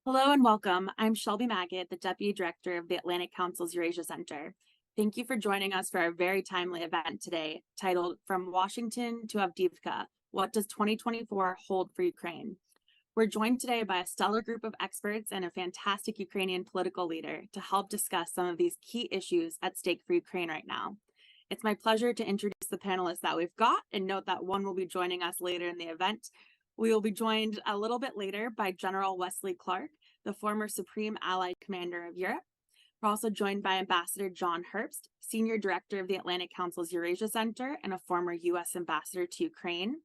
Hello and welcome. I'm Shelby Maggot, the Deputy Director of the Atlantic Council's Eurasia Center. Thank you for joining us for our very timely event today, titled From Washington to Avdiivka, What Does 2024 Hold for Ukraine? We're joined today by a stellar group of experts and a fantastic Ukrainian political leader to help discuss some of these key issues at stake for Ukraine right now. It's my pleasure to introduce the panelists that we've got and note that one will be joining us later in the event. We will be joined a little bit later by General Wesley Clark, the former Supreme Allied Commander of Europe. We're also joined by Ambassador John Herbst, Senior Director of the Atlantic Council's Eurasia Center and a former U.S. Ambassador to Ukraine.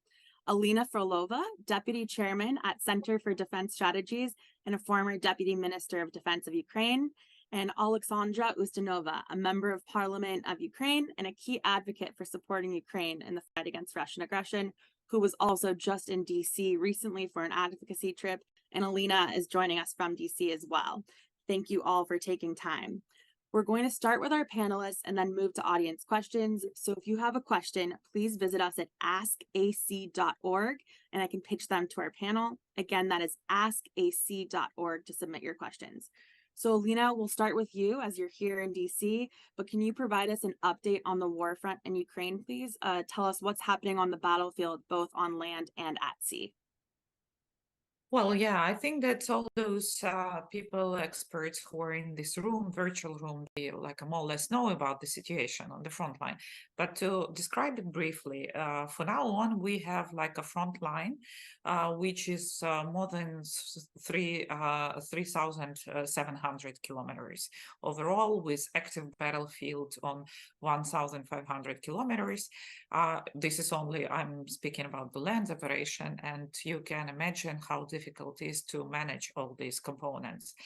Alina Frolova, Deputy Chairman at Center for Defense Strategies and a former Deputy Minister of Defense of Ukraine. And Alexandra Ustinova, a Member of Parliament of Ukraine and a key advocate for supporting Ukraine in the fight against Russian aggression, who was also just in DC recently for an advocacy trip. And Alina is joining us from DC as well. Thank you all for taking time. We're going to start with our panelists and then move to audience questions. So if you have a question, please visit us at askac.org and I can pitch them to our panel. Again, that is askac.org to submit your questions. So Alina, we'll start with you as you're here in DC, but can you provide us an update on the war front in Ukraine, please? Tell us what's happening on the battlefield, both on land and at sea. Well, yeah, I think that all those people, experts who are in this room, virtual room, they more or less know about the situation on the front line. But to describe it briefly, for now on, we have like a front line, which is more than 3,700 kilometers overall, with active battlefield on 1,500 kilometers. This is only, I'm speaking about the land operation, and you can imagine how difficult it is to manage all these components.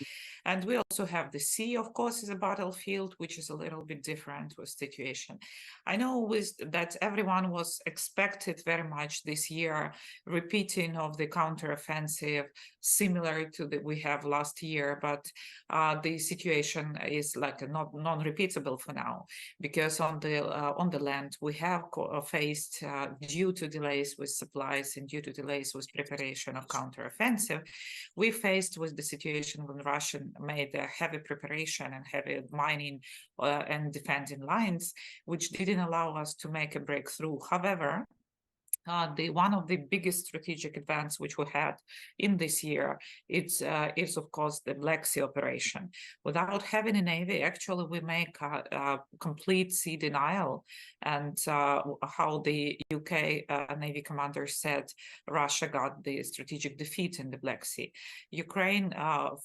And we also have the sea, of course, is a battlefield, which is a little bit different with situation. I know with that everyone was expected very much this year, repeating of the counteroffensive similar to that we have last year, but the situation is like a non-repeatable for now, because on the land we have faced due to delays with supplies and due to delays with preparation of counteroffensive, we faced with the situation when Russia made a heavy preparation and heavy mining and defending lines, which didn't allow us to make a breakthrough. However, one of the biggest strategic events which we had in this year is of course the Black Sea operation. Without having a navy, actually we make a complete sea denial, and how the UK Navy commander said Russia got the strategic defeat in the Black Sea. Ukraine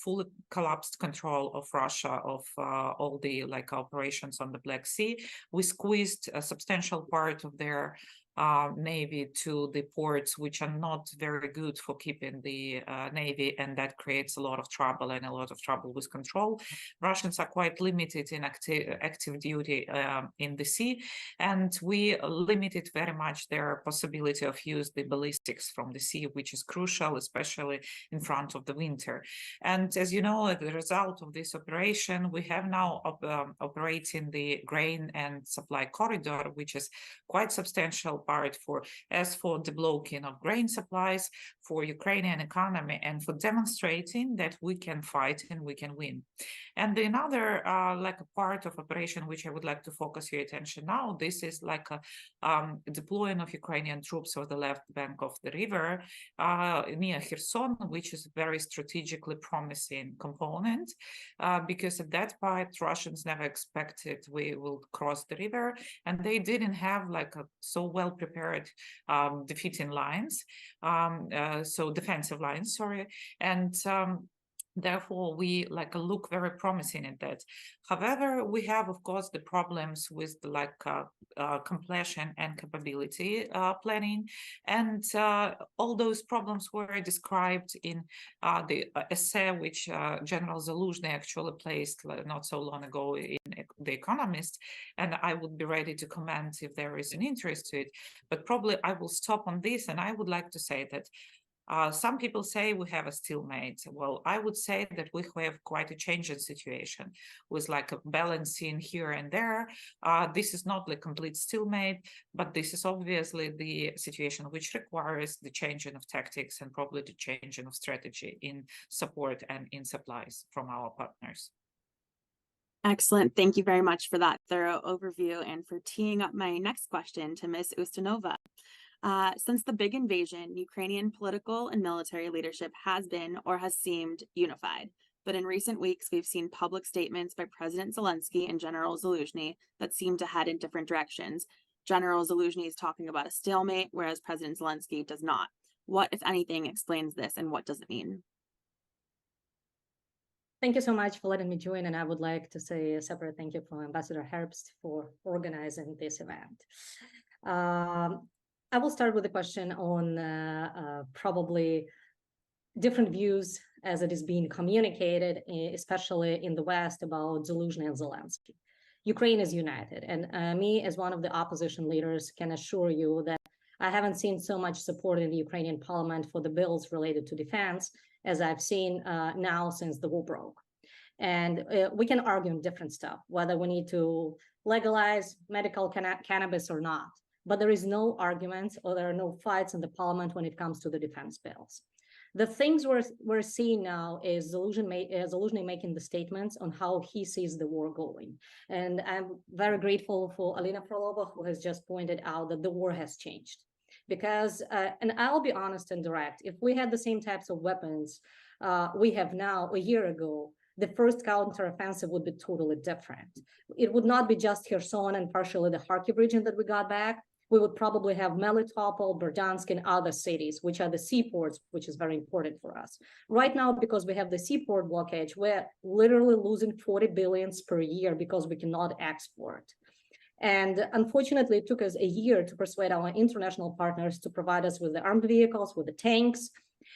fully collapsed control of Russia of all the operations on the Black Sea. We squeezed a substantial part of their navy to the ports, which are not very good for keeping the navy, and that creates a lot of trouble with control. Russians are quite limited in active duty in the sea, and we limited very much their possibility of use the ballistics from the sea, which is crucial, especially in front of the winter. And as you know, as the result of this operation, we have now operating the grain and supply corridor, which is quite substantial part for the blocking of grain supplies for Ukrainian economy and for demonstrating that we can fight and we can win. And another a part of operation which I would like to focus your attention now, this is like a deploying of Ukrainian troops on the left bank of the river near Kherson, which is a very strategically promising component because at that part Russians never expected we will cross the river, and they didn't have so well prepared defeating lines, so defensive lines, sorry, and therefore we look very promising in that. However, we have of course the problems with completion and capability planning, and all those problems were described in the essay which General Zaluzhny actually placed not so long ago in The Economist, and I would be ready to comment if there is an interest to it, but probably I will stop on this, and I would like to say that Some people say we have a stalemate. Well, I would say that we have quite a changing situation with like a balancing here and there. This is not the complete stalemate, but this is obviously the situation which requires the changing of tactics and probably the changing of strategy in support and in supplies from our partners. Excellent. Thank you very much for that thorough overview and for teeing up my next question to Ms. Ustinova. Since the big invasion, Ukrainian political and military leadership has been or has seemed unified. But in recent weeks, we've seen public statements by President Zelensky and General Zaluzhny that seem to head in different directions. General Zaluzhny is talking about a stalemate, whereas President Zelensky does not. What, if anything, explains this, and what does it mean? Thank you so much for letting me join, and I would like to say a separate thank you for Ambassador Herbst for organizing this event. I will start with a question on probably different views as it is being communicated, especially in the West, about Zelensky and Zelensky. Ukraine is united, and me as one of the opposition leaders can assure you that I haven't seen so much support in the Ukrainian parliament for the bills related to defense as I've seen now since the war broke. And we can argue on different stuff, whether we need to legalize medical cannabis or not. But there is no arguments or there are no fights in the parliament when it comes to the defense bills. The things we're seeing now is Zaluzhny making the statements on how he sees the war going. And I'm very grateful for Alina Frolova, who has just pointed out that the war has changed. Because, and I'll be honest and direct, if we had the same types of weapons we have now a year ago, the first counteroffensive would be totally different. It would not be just Kherson and partially the Kharkiv region that we got back. We would probably have Melitopol, Berdyansk, and other cities, which are the seaports, which is very important for us. Right now, because we have the seaport blockage, we're literally losing 40 billions per year because we cannot export. And unfortunately, it took us a year to persuade our international partners to provide us with the armed vehicles, with the tanks,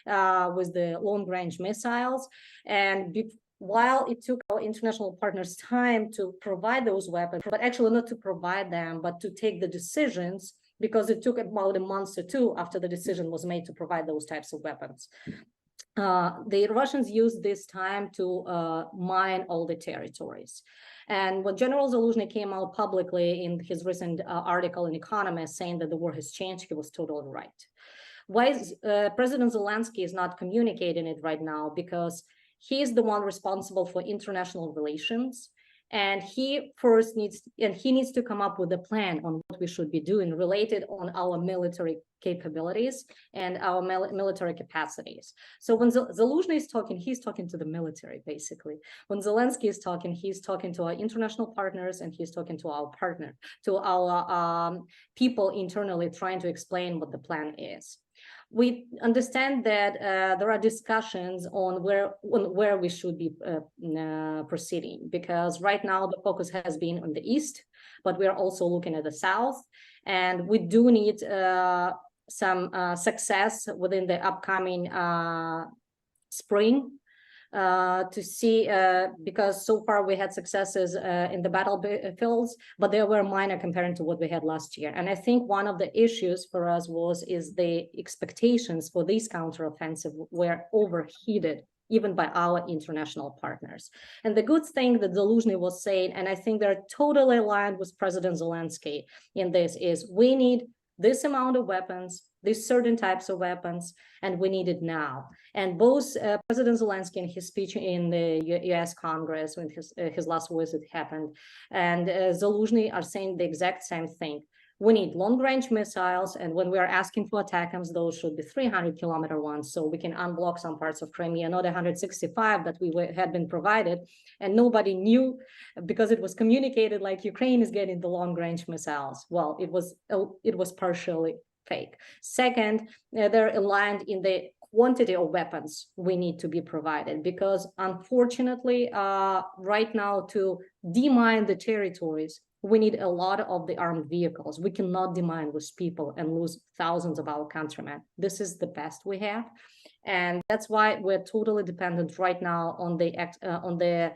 with the long-range missiles. And while it took our international partners time to provide those weapons, but actually not to provide them, but to take the decisions, because it took about a month or two after the decision was made to provide those types of weapons. The Russians used this time to mine all the territories. And when General Zaluzhny came out publicly in his recent article in Economist saying that the war has changed, he was totally right. Why is President Zelensky is not communicating it right now? Because he is the one responsible for international relations. And he needs to come up with a plan on what we should be doing related on our military capabilities and our military capacities. So when Zaluzhny is talking, he's talking to the military, basically. When Zelensky is talking, he's talking to our international partners and he's talking to our people internally, trying to explain what the plan is. We understand that there are discussions on where we should be proceeding, because right now the focus has been on the east, but we are also looking at the south, and we do need some success within the upcoming spring to see, because so far we had successes in the battlefields, but they were minor compared to what we had last year. And I think one of the issues for us is the expectations for this counteroffensive were overheated even by our international partners. And the good thing that Zaluzhny was saying, and I think they're totally aligned with President Zelensky in this, is we need this amount of weapons, these certain types of weapons, and we need it now. And both President Zelensky in his speech in the US Congress, when his last visit happened, and Zaluzhny are saying the exact same thing. We need long-range missiles, and when we are asking for ATACMS, those should be 300-kilometer ones, so we can unblock some parts of Crimea, not 165 that we had been provided, and nobody knew because it was communicated like Ukraine is getting the long-range missiles. Well, it was partially fake. Second, they're aligned in the quantity of weapons we need to be provided, because unfortunately, right now to demine the territories, we need a lot of the armed vehicles. We cannot demine with people and lose thousands of our countrymen. This is the best we have. And that's why we're totally dependent right now on the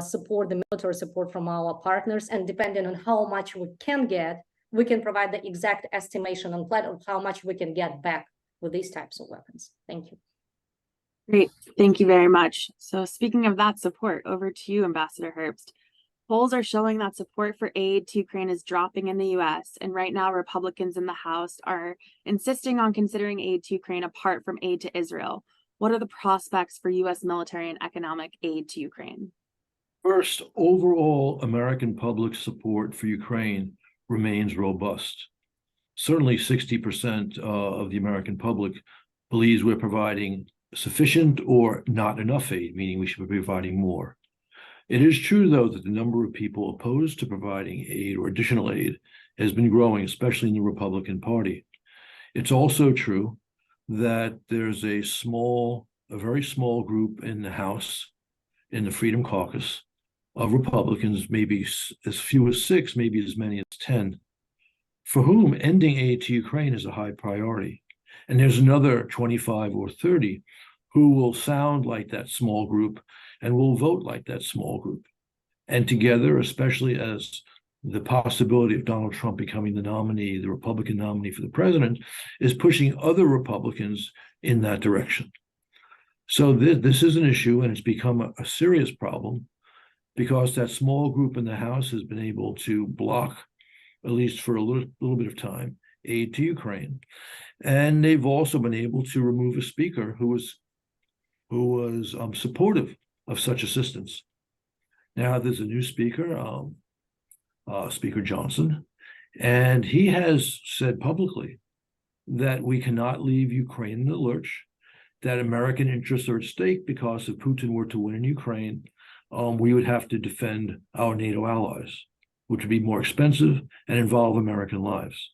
support, the military support from our partners, and depending on how much we can get, we can provide the exact estimation and plan of how much we can get back with these types of weapons. Thank you. Great. Thank you very much. So speaking of that support, over to you, Ambassador Herbst. Polls are showing that support for aid to Ukraine is dropping in the US, and right now Republicans in the House are insisting on considering aid to Ukraine apart from aid to Israel. What are the prospects for US military and economic aid to Ukraine? First, overall American public support for Ukraine remains robust. Certainly 60% of the American public believes we're providing sufficient or not enough aid, meaning we should be providing more. It is true, though, that the number of people opposed to providing aid or additional aid has been growing, especially in the Republican Party. It's also true that there's a very small group in the House, in the Freedom Caucus, of Republicans, maybe as few as 6, maybe as many as 10, for whom ending aid to Ukraine is a high priority. And there's another 25 or 30 who will sound like that small group and will vote like that small group. And together, especially as the possibility of Donald Trump becoming the nominee, the Republican nominee for the president, is pushing other Republicans in that direction. So this is an issue, and it's become a serious problem because that small group in the House has been able to block, at least for a little bit of time, aid to Ukraine. And they've also been able to remove a speaker who was supportive of such assistance. Now there's a new speaker, Speaker Johnson, and he has said publicly that we cannot leave Ukraine in the lurch, that American interests are at stake because if Putin were to win in Ukraine, we would have to defend our NATO allies, which would be more expensive and involve American lives.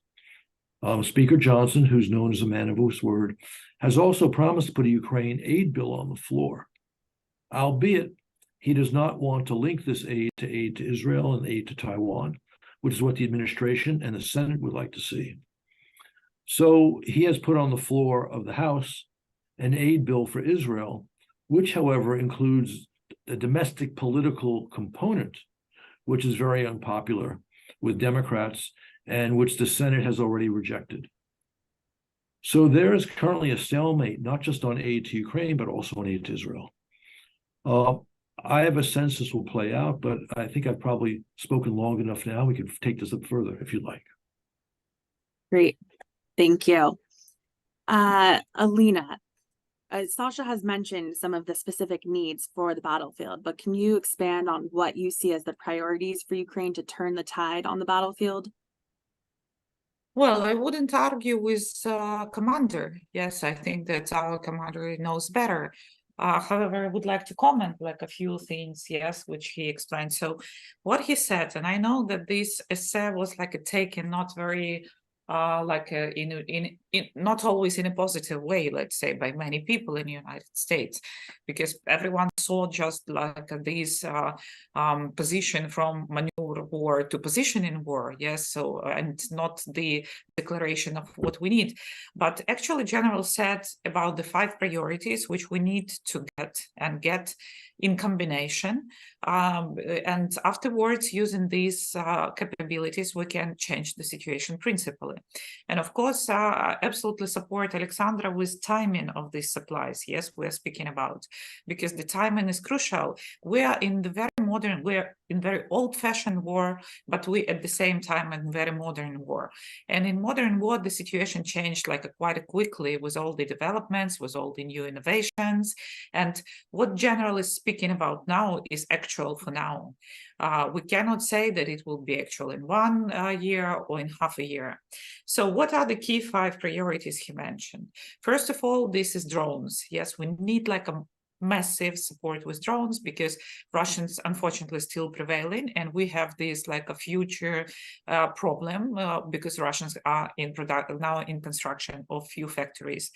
Speaker Johnson, who's known as a man of his word, has also promised to put a Ukraine aid bill on the floor, albeit he does not want to link this aid to Israel and aid to Taiwan, which is what the administration and the Senate would like to see. So he has put on the floor of the House an aid bill for Israel, which, however, includes a domestic political component, which is very unpopular with Democrats and which the Senate has already rejected. So there is currently a stalemate, not just on aid to Ukraine, but also on aid to Israel. I have a sense this will play out, but I think I've probably spoken long enough now. We can take this up further if you'd like. Great. Thank you. Alina, Sasha has mentioned some of the specific needs for the battlefield, but can you expand on what you see as the priorities for Ukraine to turn the tide on the battlefield? Well, I wouldn't argue with commander. Yes, I think that our commander knows better. However, I would like to comment like a few things, yes, which he explained. So what he said, and I know that this essay was like taken not very not always in a positive way, let's say, by many people in the United States, because everyone saw just like this position from maneuver war to position in war, yes, so, and not the declaration of what we need. But actually, General said about the 5 priorities which we need to get in combination, and afterwards, using these capabilities, we can change the situation principally. And of course, absolutely support Alexandra with timing of these supplies. Yes, we're speaking about, because the timing is crucial. We are in the we're in very old-fashioned war, but we at the same time in very modern war. And in modern war, the situation changed like quite quickly with all the developments, with all the new innovations. And what General is speaking about now is actual for now. We cannot say that it will be actual in 1 year or in half a year. So what are the key 5 priorities he mentioned? First of all, this is drones. Yes, we need like a massive support with drones because Russians unfortunately still prevailing, and we have this like a future problem because Russians are now in construction of few factories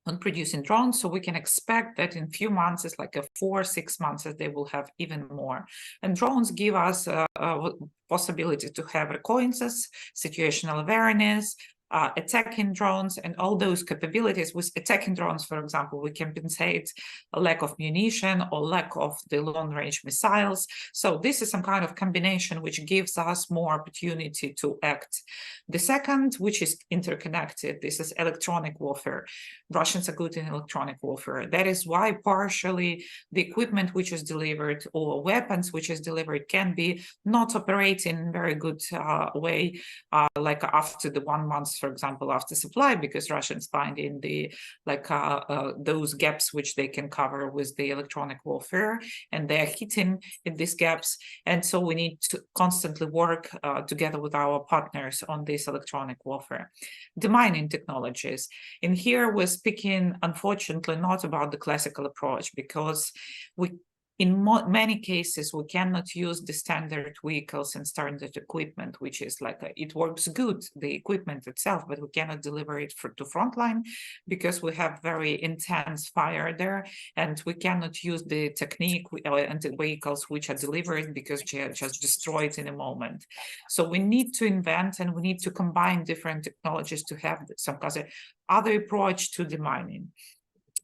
on producing drones, so we can expect that in few months, it's like 4-6 months, that they will have even more. And drones give us a possibility to have reconnaissance, situational awareness, attacking drones, and all those capabilities. With attacking drones, for example, we compensate a lack of munition or lack of the long-range missiles. So this is some kind of combination which gives us more opportunity to act. The second, which is interconnected, this is electronic warfare. Russians are good in electronic warfare. That is why partially the equipment which is delivered or weapons which is delivered can be not operating in a very good way, like after the 1 month, for example, after supply, because Russians find in the those gaps which they can cover with the electronic warfare, and they're hitting in these gaps. And so we need to constantly work together with our partners on this electronic warfare. Demining technologies. In here, we're speaking, unfortunately, not about the classical approach, because in many cases, we cannot use the standard vehicles and standard equipment, which is like, it works good, the equipment itself, but we cannot deliver it to frontline because we have very intense fire there, and we cannot use the technique and the vehicles which are delivered because they are just destroyed in a moment. So we need to invent, and we need to combine different technologies to have some kind of other approach to demining.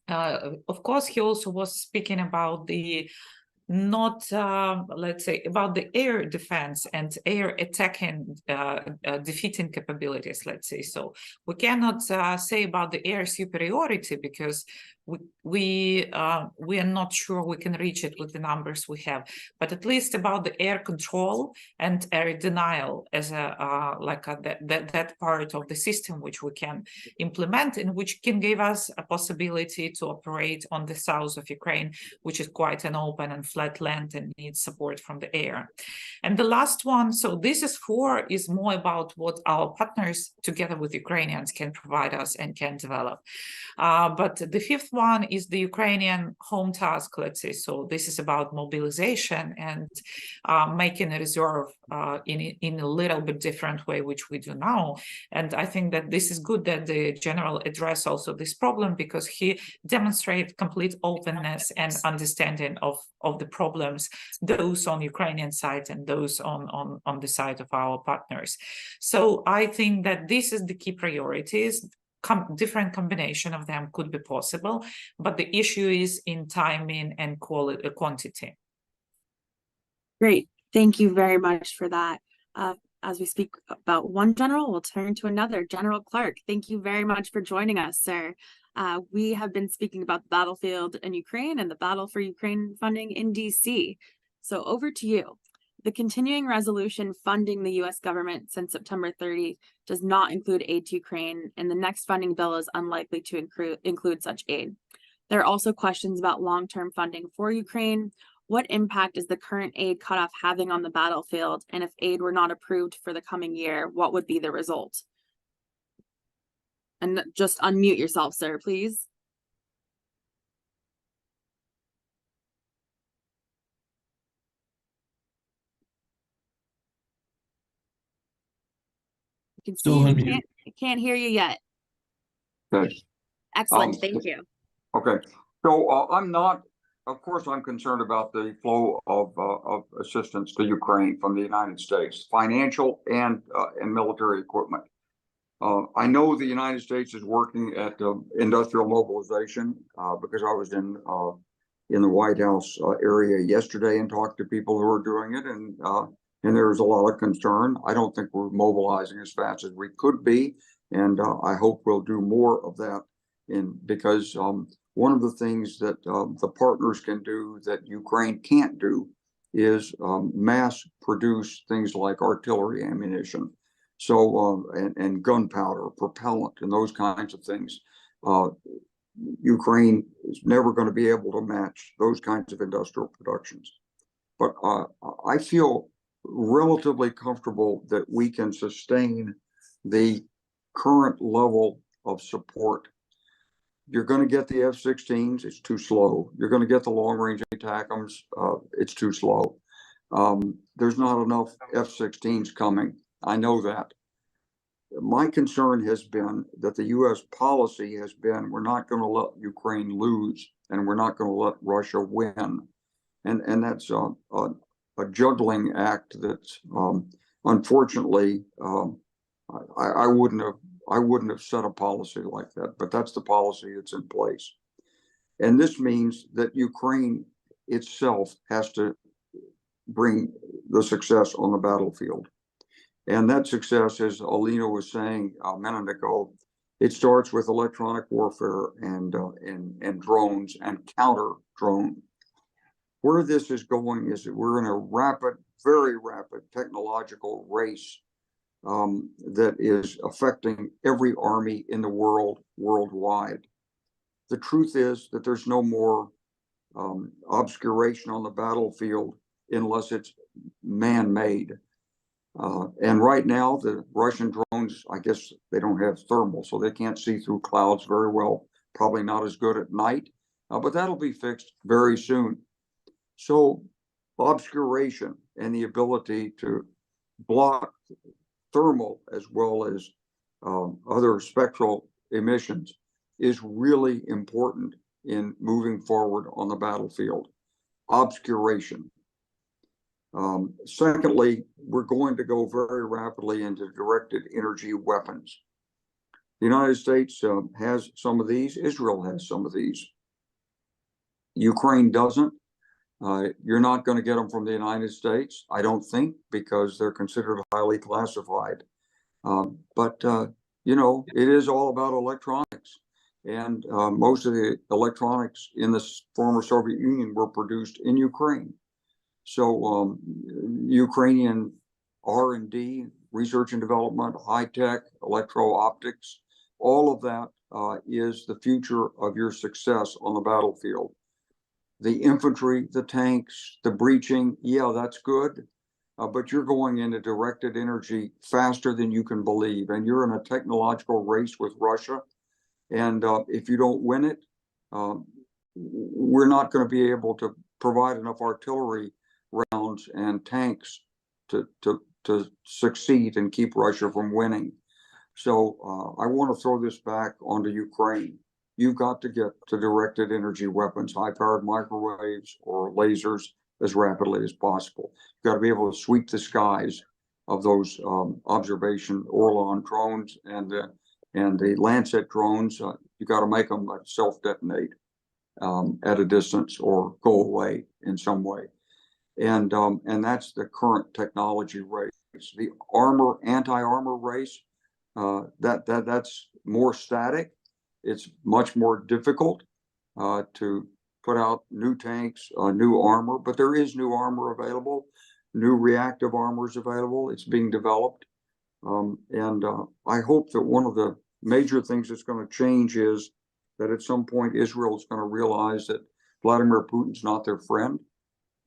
Of course, he also was speaking about the let's say, about the air defense and air attacking, defeating capabilities, let's say. So we cannot say about the air superiority because we are not sure we can reach it with the numbers we have, but at least about the air control and air denial as that part of the system which we can implement and which can give us a possibility to operate on the south of Ukraine, which is quite an open and flat land and needs support from the air. And the last one, so this is more about what our partners together with Ukrainians can provide us and can develop. But the fifth one is the Ukrainian home task, let's say. So this is about mobilization and making a reserve in a little bit different way, which we do now. And I think that this is good that the general address also this problem, because he demonstrates complete openness and understanding of the problems, those on Ukrainian side and those on the side of our partners. So I think that this is the key priorities. Different combination of them could be possible, but the issue is in timing and quantity. Great. Thank you very much for that. As we speak about one general, we'll turn to another. General Clark, thank you very much for joining us, sir. We have been speaking about the battlefield in Ukraine and the battle for Ukraine funding in DC. So over to you. The continuing resolution funding the U.S. government since September 30 does not include aid to Ukraine, and the next funding bill is unlikely to include such aid. There are also questions about long-term funding for Ukraine. What impact is the current aid cutoff having on the battlefield? And if aid were not approved for the coming year, what would be the result? And just unmute yourself, sir, please. You can see you can't hear you yet. Okay. Excellent, thank you. Okay, so I'm not, of course, I'm concerned about the flow of assistance to Ukraine from the United States, financial and military equipment. I know the United States is working at industrial mobilization because I was in the White House area yesterday and talked to people who are doing it, and there's a lot of concern. I don't think we're mobilizing as fast as we could be, and I hope we'll do more of that. Because one of the things that the partners can do that Ukraine can't do is mass produce things like artillery ammunition, so and gunpowder, propellant, and those kinds of things. Ukraine is never going to be able to match those kinds of industrial productions. But I feel relatively comfortable that we can sustain the current level of support. You're going to get the F-16s, it's too slow. You're going to get the long-range ATACMS, it's too slow. There's not enough F-16s coming. I know that. My concern has been that the U.S. policy has been, we're not going to let Ukraine lose, and we're not going to let Russia win. And that's a juggling act that's, unfortunately, I wouldn't have I wouldn't have set a policy like that, but that's the policy that's in place. And this means that Ukraine itself has to bring the success on the battlefield. And that success, as Alina was saying a minute ago, it starts with electronic warfare and drones and counter drone. Where this is going is that we're in a rapid, very rapid technological race that is affecting every army in the world worldwide. The truth is that there's no more obscuration on the battlefield unless it's man-made. And right now, the Russian drones, I guess they don't have thermal, so they can't see through clouds very well, probably not as good at night, but that'll be fixed very soon. So obscuration and the ability to block thermal as well as other spectral emissions is really important in moving forward on the battlefield. Obscuration. Secondly, we're going to go very rapidly into directed energy weapons. The United States has some of these. Israel has some of these. Ukraine doesn't. You're not going to get them from the United States, I don't think, because they're considered highly classified. But you know, it is all about electronics. And most of the electronics in the former Soviet Union were produced in Ukraine. So Ukrainian R&D, research and development, high-tech, electro-optics, all of that is the future of your success on the battlefield. The infantry, the tanks, the breaching, yeah, that's good. But you're going into directed energy faster than you can believe. And you're in a technological race with Russia. And if you don't win it, we're not going to be able to provide enough artillery rounds and tanks to succeed and keep Russia from winning. So I want to throw this back onto Ukraine. You've got to get to directed energy weapons, high-powered microwaves or lasers as rapidly as possible. You've got to be able to sweep the skies of those observation Orlan drones and the Lancet drones. You've got to make them self-detonate at a distance or go away in some way. And that's the current technology race. The anti-armor race, that's more static. It's much more difficult to put out new tanks, new armor, but there is new armor available, new reactive armor is available. It's being developed. And I hope that one of the major things that's going to change is that at some point Israel is going to realize that Vladimir Putin's not their friend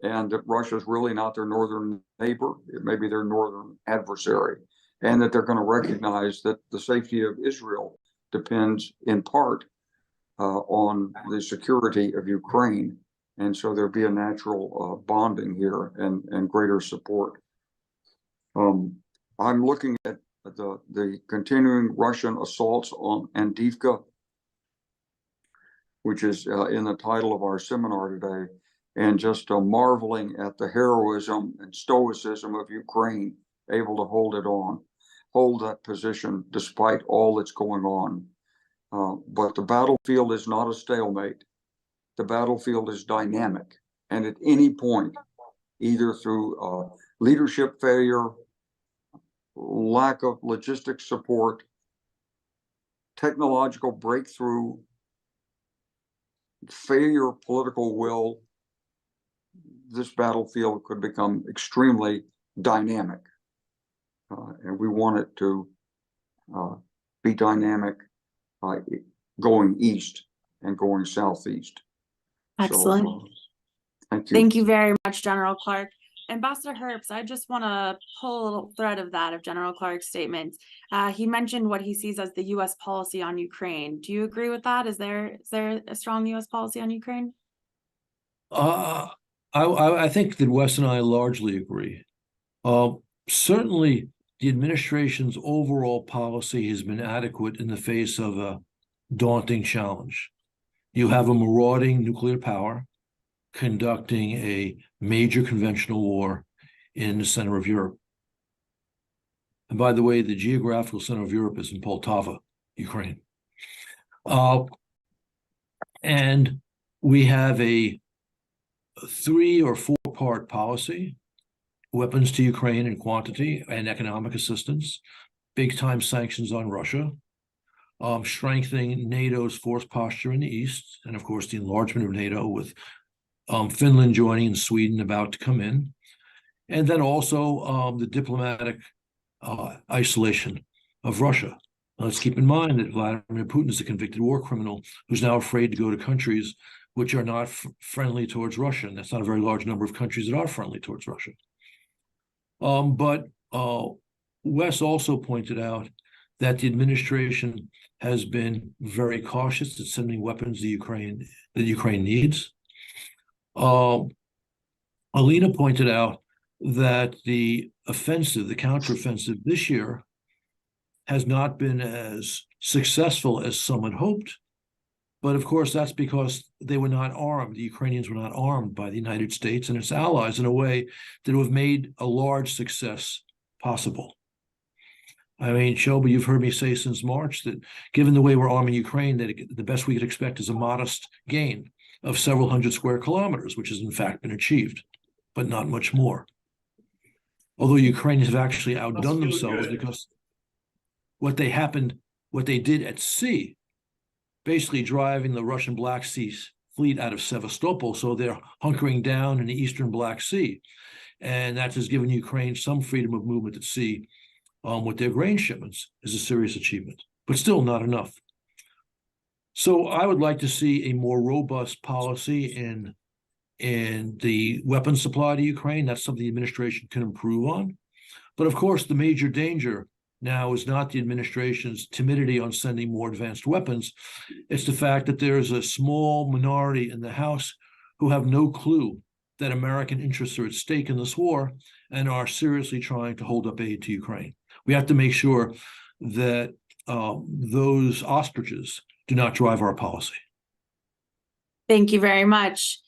and that Russia's really not their northern neighbor. It may be their northern adversary, and that they're going to recognize that the safety of Israel depends in part on the security of Ukraine. And so there'll be a natural bonding here and greater support. I'm looking at the continuing Russian assaults on Avdiivka, which is in the title of our seminar today, and just marveling at the heroism and stoicism of Ukraine, able to hold that position despite all that's going on. But the battlefield is not a stalemate. The battlefield is dynamic. And at any point, either through leadership failure, lack of logistic support, technological breakthrough, failure of political will, this battlefield could become extremely dynamic. And we want it to be dynamic going east and going southeast. Excellent. So, thank you. Thank you very much, General Clark. Ambassador Herbst, I just want to pull a little thread of General Clark's statement. He mentioned what he sees as the U.S. policy on Ukraine. Do you agree with that? Is there a strong U.S. policy on Ukraine? I think that Wes and I largely agree. Certainly, the administration's overall policy has been adequate in the face of a daunting challenge. You have a marauding nuclear power conducting a major conventional war in the center of Europe. And by the way, the geographical center of Europe is in Poltava, Ukraine. And we have a 3 or 4-part policy: weapons to Ukraine in quantity and economic assistance, big-time sanctions on Russia, strengthening NATO's force posture in the East, and of course the enlargement of NATO with Finland joining and Sweden about to come in, and then also the diplomatic isolation of Russia. Let's keep in mind that Vladimir Putin is a convicted war criminal who's now afraid to go to countries which are not friendly towards Russia, and that's not a very large number of countries that are friendly towards Russia. But Wes also pointed out that the administration has been very cautious at sending weapons to Ukraine that Ukraine needs. Alina pointed out that the offensive, the counteroffensive this year, has not been as successful as some had hoped. But of course, that's because they were not armed. The Ukrainians were not armed by the United States and its allies in a way that would have made a large success possible. I mean, Shelby, you've heard me say since March that given the way we're arming Ukraine, that the best we could expect is a modest gain of several hundred square kilometers, which has in fact been achieved, but not much more. Although Ukrainians have actually outdone themselves because what they did at sea, basically driving the Russian Black Sea fleet out of Sevastopol, so they're hunkering down in the eastern Black Sea. And that has given Ukraine some freedom of movement at sea with their grain shipments, is a serious achievement, but still not enough. So I would like to see a more robust policy in the weapons supply to Ukraine. That's something the administration can improve on. But of course, the major danger now is not the administration's timidity on sending more advanced weapons. It's the fact that there is a small minority in the House who have no clue that American interests are at stake in this war and are seriously trying to hold up aid to Ukraine. We have to make sure that those ostriches do not drive our policy. Thank you very much.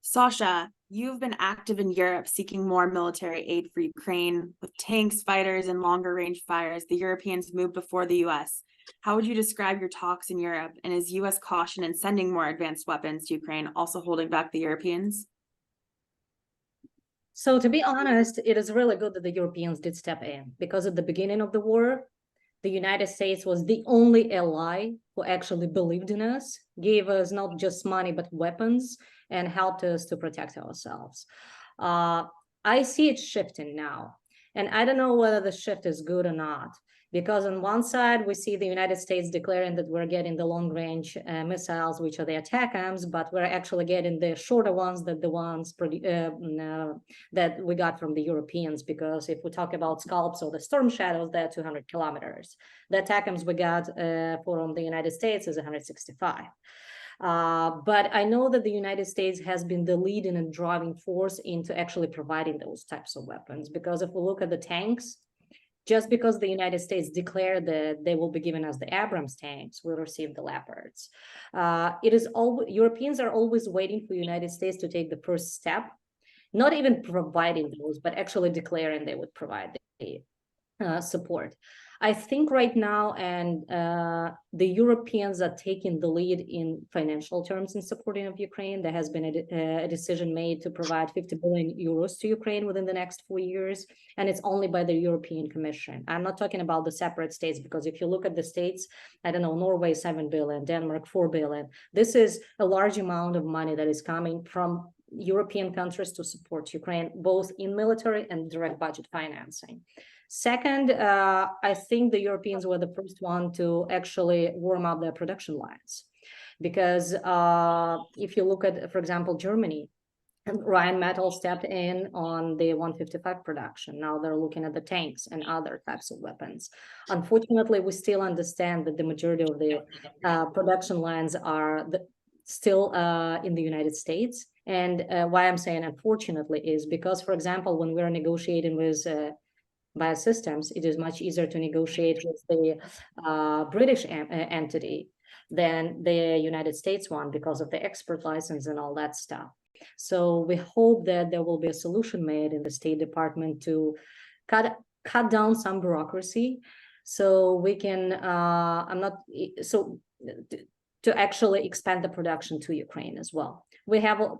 Sasha, you've been active in Europe seeking more military aid for Ukraine. With tanks, fighters, and longer range fires, the Europeans moved before the US. How would you describe your talks in Europe? And is US caution in sending more advanced weapons to Ukraine also holding back the Europeans? So to be honest, it is really good that the Europeans did step in, because at the beginning of the war, the United States was the only ally who actually believed in us, gave us not just money, but weapons, and helped us to protect ourselves. I see it shifting now. And I don't know whether the shift is good or not, because on one side, we see the United States declaring that we're getting the long-range missiles, which are the ATACMS, but we're actually getting the shorter ones than the ones that we got from the Europeans, because if we talk about Scalps or the Storm Shadows, they're 200 kilometers. The ATACMS we got from the United States is 165. But I know that the United States has been the leading and driving force into actually providing those types of weapons, because if we look at the tanks, just because the United States declared that they will be giving us the Abrams tanks, we'll receive the Leopards. Europeans are always waiting for the United States to take the first step, not even providing those, but actually declaring they would provide the support. I think right now, and the Europeans are taking the lead in financial terms in supporting of Ukraine. There has been a decision made to provide 50 billion euros to Ukraine within the next 4 years, and it's only by the European Commission. I'm not talking about the separate states, because if you look at the states, I don't know, Norway 7 billion, Denmark 4 billion. This is a large amount of money that is coming from European countries to support Ukraine, both in military and direct budget financing. Second, I think the Europeans were the first one to actually warm up their production lines, because if you look at, for example, Germany, Rheinmetall stepped in on the 155 production. Now they're looking at the tanks and other types of weapons. Unfortunately, we still understand that the majority of the production lines are still in the United States. And why I'm saying unfortunately is because, for example, when we're negotiating with Biosystems, it is much easier to negotiate with the British entity than the United States one, because of the export license and all that stuff. So we hope that there will be a solution made in the State Department to cut cut down some bureaucracy, so we can to actually expand the production to Ukraine as well. We have a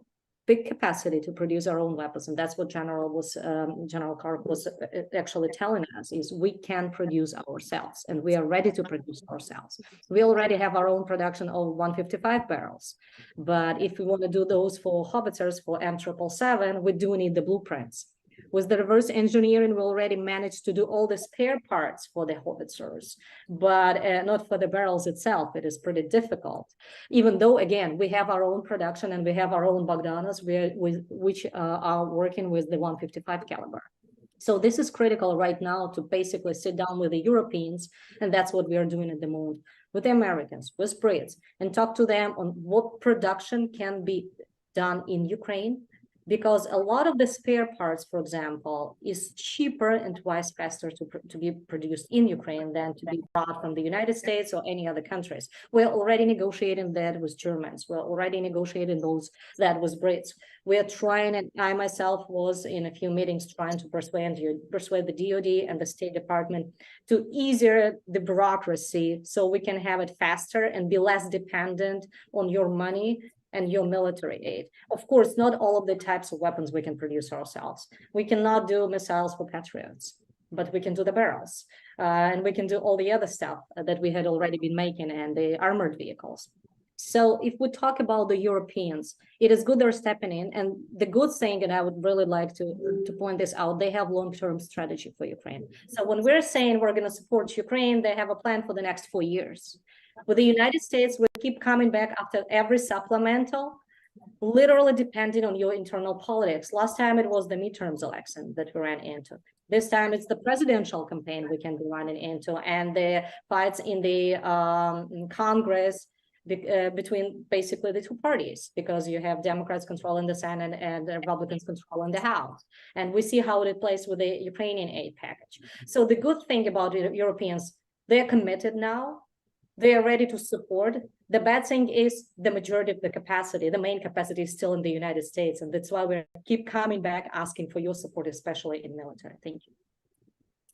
big capacity to produce our own weapons, and that's what General Karp was actually telling us, is we can produce ourselves, and we are ready to produce ourselves. We already have our own production of 155 barrels, but if we want to do those for howitzers, for M777, we do need the blueprints. With the reverse engineering, we already managed to do all the spare parts for the howitzers, but not for the barrels itself. It is pretty difficult, even though, again, we have our own production and we have our own Bogdanas, which are working with the 155 caliber. So this is critical right now to basically sit down with the Europeans, and that's what we are doing at the moment, with the Americans, with Brits, and talk to them on what production can be done in Ukraine. Because a lot of the spare parts, for example, is cheaper and twice faster to be produced in Ukraine than to be brought from the United States or any other countries. We're already negotiating that with Germans. We're already negotiating that with Brits. We're trying, and I myself was in a few meetings trying to persuade the DoD and the State Department to easier the bureaucracy so we can have it faster and be less dependent on your money and your military aid. Of course, not all of the types of weapons we can produce ourselves. We cannot do missiles for Patriots, but we can do the barrels. And we can do all the other stuff that we had already been making, and the armored vehicles. So if we talk about the Europeans, it is good they're stepping in. And the good thing, and I would really like to point this out, they have long-term strategy for Ukraine. So when we're saying we're going to support Ukraine, they have a plan for the next 4 years. With the United States, we keep coming back after every supplemental, literally depending on your internal politics. Last time it was the midterms election that we ran into. This time it's the presidential campaign we can be running into, and the fights in the Congress between basically the two parties, because you have Democrats controlling the Senate and the Republicans controlling the House. And we see how it plays with the Ukrainian aid package. So the good thing about the Europeans, they're committed now. They are ready to support. The bad thing is the majority of the capacity, the main capacity, is still in the United States. And that's why we keep coming back asking for your support, especially in military. Thank you.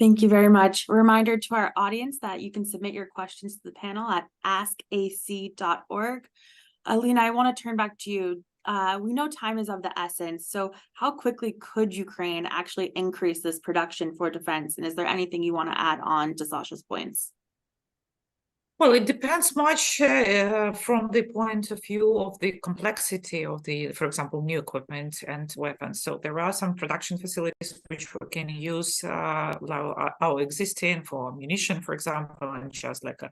Thank you very much. A reminder to our audience that you can submit your questions to the panel at askac.org. Alina, I want to turn back to you. We know time is of the essence. So how quickly could Ukraine actually increase this production for defense? And is there anything you want to add on to Sasha's points? Well, it depends much from the point of view of the complexity of the, for example, new equipment and weapons. So there are some production facilities which we can use our existing for ammunition, for example, and just like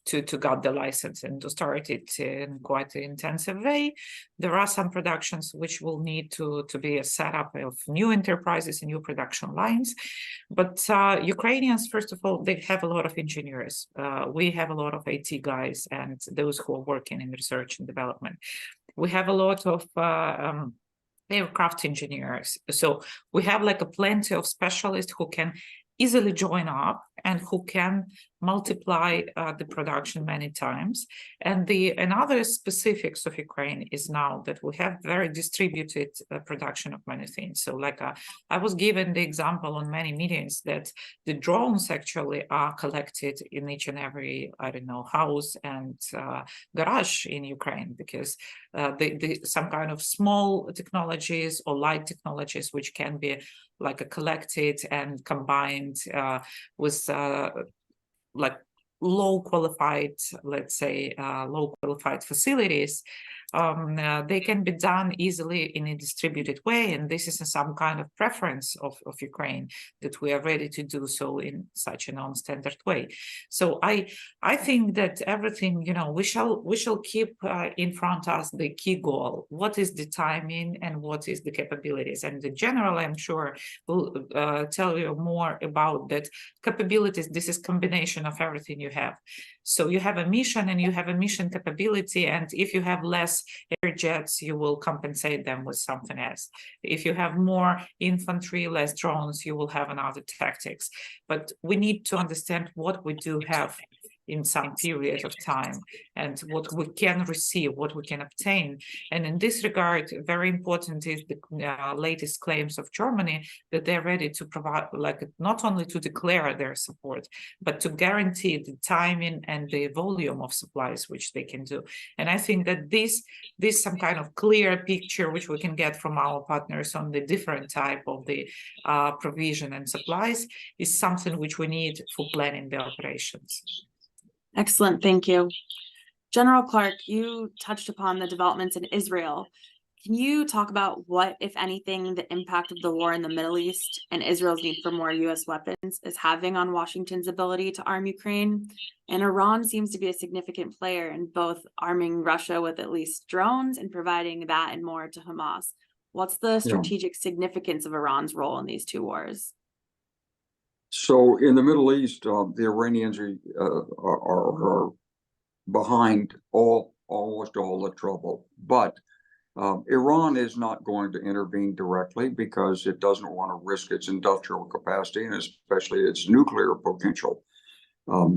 to get the license and to start it in quite an intensive way. There are some productions which will need to be a setup of new enterprises and new production lines. But Ukrainians, first of all, they have a lot of engineers. We have a lot of IT guys and those who are working in research and development. We have a lot of aircraft engineers. So we have like a plenty of specialists who can easily join up and who can multiply the production many times. And another specifics of Ukraine is now that we have very distributed production of many things. So like I was given the example on many meetings that the drones actually are collected in each and every, I don't know, house and garage in Ukraine, because some kind of small technologies or light technologies which can be like collected and combined with like low qualified, let's say, low qualified facilities, they can be done easily in a distributed way. And this is some kind of preference of Ukraine, that we are ready to do so in such a non-standard way. So I think that everything, you know, we shall keep in front of us the key goal. What is the timing and what is the capabilities? And the general, I'm sure, will tell you more about that capabilities. This is combination of everything you have. So you have a mission and you have a mission capability, and if you have less air jets, you will compensate them with something else. If you have more infantry, less drones, you will have another tactics. But we need to understand what we do have in some period of time, and what we can receive, what we can obtain. And in this regard, very important is the latest claims of Germany that they're ready to provide, like, not only to declare their support, but to guarantee the timing and the volume of supplies which they can do. And I think that this some kind of clear picture which we can get from our partners on the different type of the provision and supplies is something which we need for planning the operations. Excellent, thank you. General Clark, you touched upon the developments in Israel. Can you talk about what, if anything, the impact of the war in the Middle East and Israel's need for more U.S. weapons is having on Washington's ability to arm Ukraine? And Iran seems to be a significant player in both arming Russia with at least drones and providing that and more to Hamas. What's the strategic significance of Iran's role in these two wars? So in the Middle East, the Iranians are behind almost all the trouble, but Iran is not going to intervene directly because it doesn't want to risk its industrial capacity and especially its nuclear potential.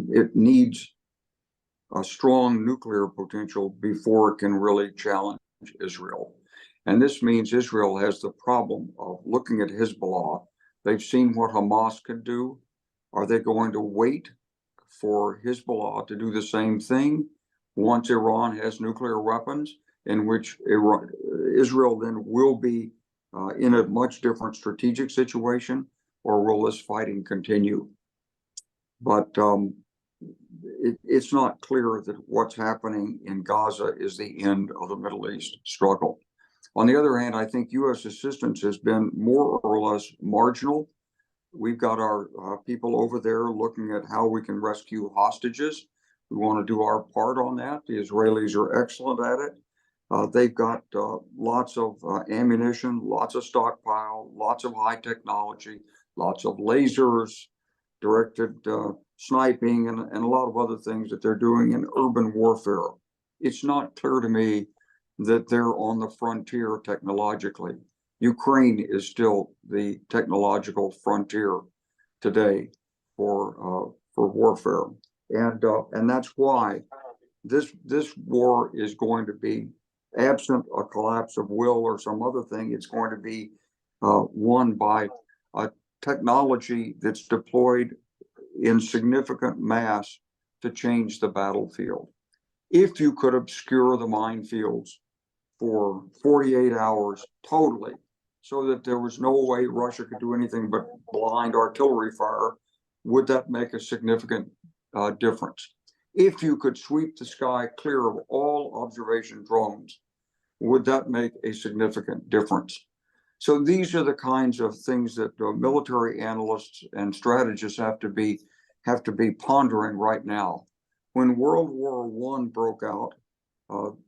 It needs a strong nuclear potential before it can really challenge Israel. And this means Israel has the problem of looking at Hezbollah. They've seen what Hamas can do. Are they going to wait for Hezbollah to do the same thing once Iran has nuclear weapons, in which Israel then will be in a much different strategic situation, or will this fighting continue? But it's not clear that what's happening in Gaza is the end of the Middle East struggle. On the other hand, I think U.S. assistance has been more or less marginal. We've got our people over there looking at how we can rescue hostages. We want to do our part on that. The Israelis are excellent at it. They've got lots of ammunition, lots of stockpile, lots of high technology, lots of lasers, directed sniping, and a lot of other things that they're doing in urban warfare. It's not clear to me that they're on the frontier technologically. Ukraine is still the technological frontier today for warfare, and that's why this war is going to be, absent a collapse of will or some other thing, it's going to be won by a technology that's deployed in significant mass to change the battlefield. If you could obscure the minefields for 48 hours totally, so that there was no way Russia could do anything but blind artillery fire, would that make a significant difference? If you could sweep the sky clear of all observation drones, would that make a significant difference? So these are the kinds of things that military analysts and strategists have to be pondering right now. When World War I broke out,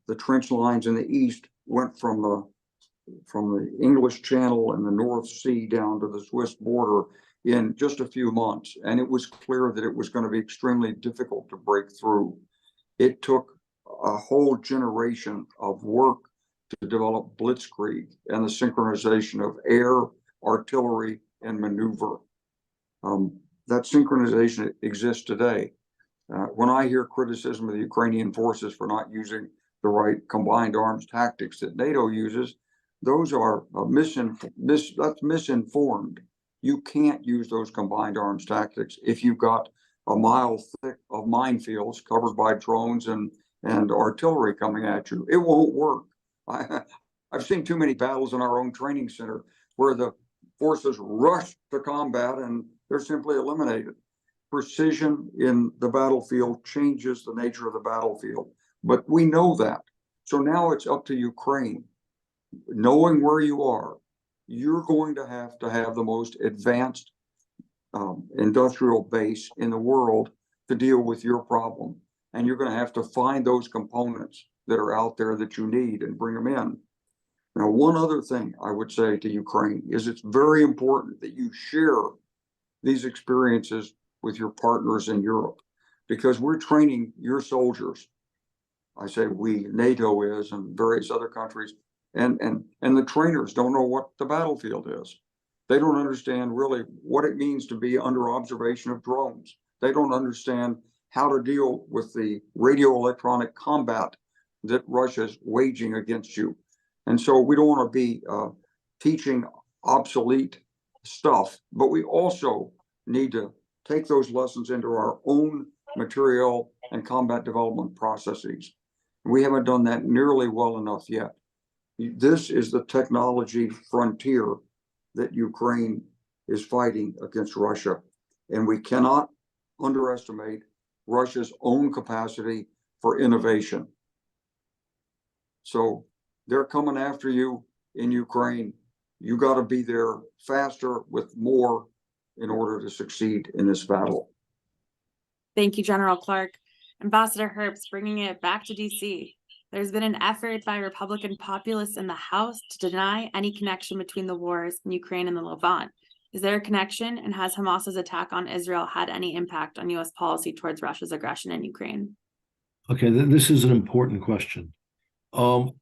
the trench lines in the east went from the English Channel and the North Sea down to the Swiss border in just a few months, and it was clear that it was going to be extremely difficult to break through. It took a whole generation of work to develop blitzkrieg and the synchronization of air, artillery, and maneuver. That synchronization exists today. When I hear criticism of the Ukrainian forces for not using the right combined arms tactics that NATO uses, those are that's misinformed. You can't use those combined arms tactics if you've got a mile thick of minefields covered by drones and artillery coming at you. It won't work. I've seen too many battles in our own training center where the forces rush to combat and they're simply eliminated. Precision in the battlefield changes the nature of the battlefield, but we know that. So now it's up to Ukraine. Knowing where you are, you're going to have the most advanced industrial base in the world to deal with your problem. And you're going to have to find those components that are out there that you need and bring them in. Now, one other thing I would say to Ukraine is it's very important that you share these experiences with your partners in Europe, because we're training your soldiers. I say we, NATO is, and various other countries, and the trainers don't know what the battlefield is. They don't understand really what it means to be under observation of drones. They don't understand how to deal with the radio electronic combat that Russia's waging against you. And so we don't want to be teaching obsolete stuff, but we also need to take those lessons into our own material and combat development processes. We haven't done that nearly well enough yet. This is the technology frontier that Ukraine is fighting against Russia, and we cannot underestimate Russia's own capacity for innovation. So they're coming after you in Ukraine. You got to be there faster with more in order to succeed in this battle. Thank you, General Clark. Ambassador Herbst, bringing it back to DC. There's been an effort by Republican populists in the House to deny any connection between the wars in Ukraine and the Levant. Is there a connection, and has Hamas's attack on Israel had any impact on U.S. policy towards Russia's aggression in Ukraine? Okay, this is an important question.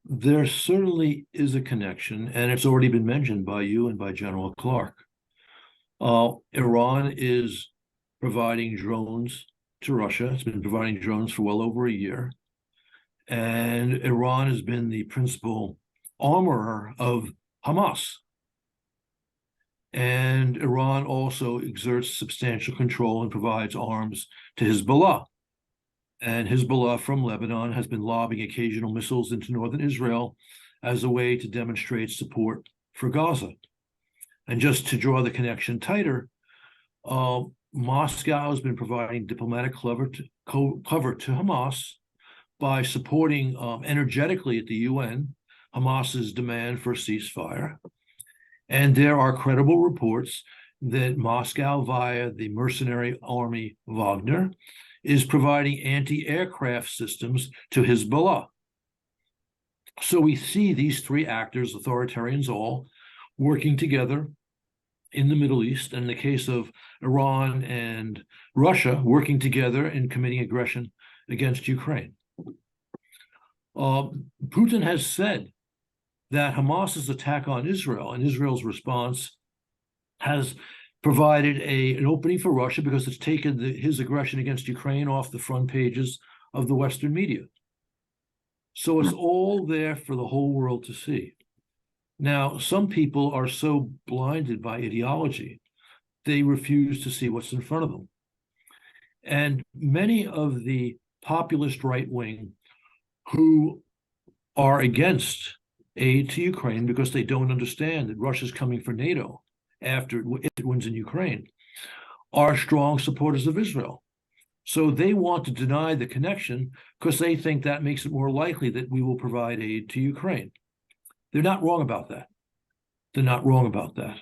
There certainly is a connection, and it's already been mentioned by you and by General Clark. Iran is providing drones to Russia. It's been providing drones for well over a year. And Iran has been the principal armorer of Hamas. And Iran also exerts substantial control and provides arms to Hezbollah. And Hezbollah from Lebanon has been lobbing occasional missiles into northern Israel as a way to demonstrate support for Gaza. And just to draw the connection tighter, Moscow has been providing diplomatic cover to Hamas by supporting energetically at the UN Hamas's demand for a ceasefire. And there are credible reports that Moscow, via the mercenary army Wagner, is providing anti-aircraft systems to Hezbollah. So we see these three actors, authoritarians all, working together in the Middle East, and in the case of Iran and Russia, working together in committing aggression against Ukraine. Putin has said that Hamas's attack on Israel and Israel's response has provided an opening for Russia because it's taken his aggression against Ukraine off the front pages of the Western media. So it's all there for the whole world to see. Now, some people are so blinded by ideology, they refuse to see what's in front of them. And many of the populist right wing who are against aid to Ukraine because they don't understand that Russia's coming for NATO after it wins in Ukraine, are strong supporters of Israel. So they want to deny the connection because they think that makes it more likely that we will provide aid to Ukraine. They're not wrong about that. They're not wrong about that.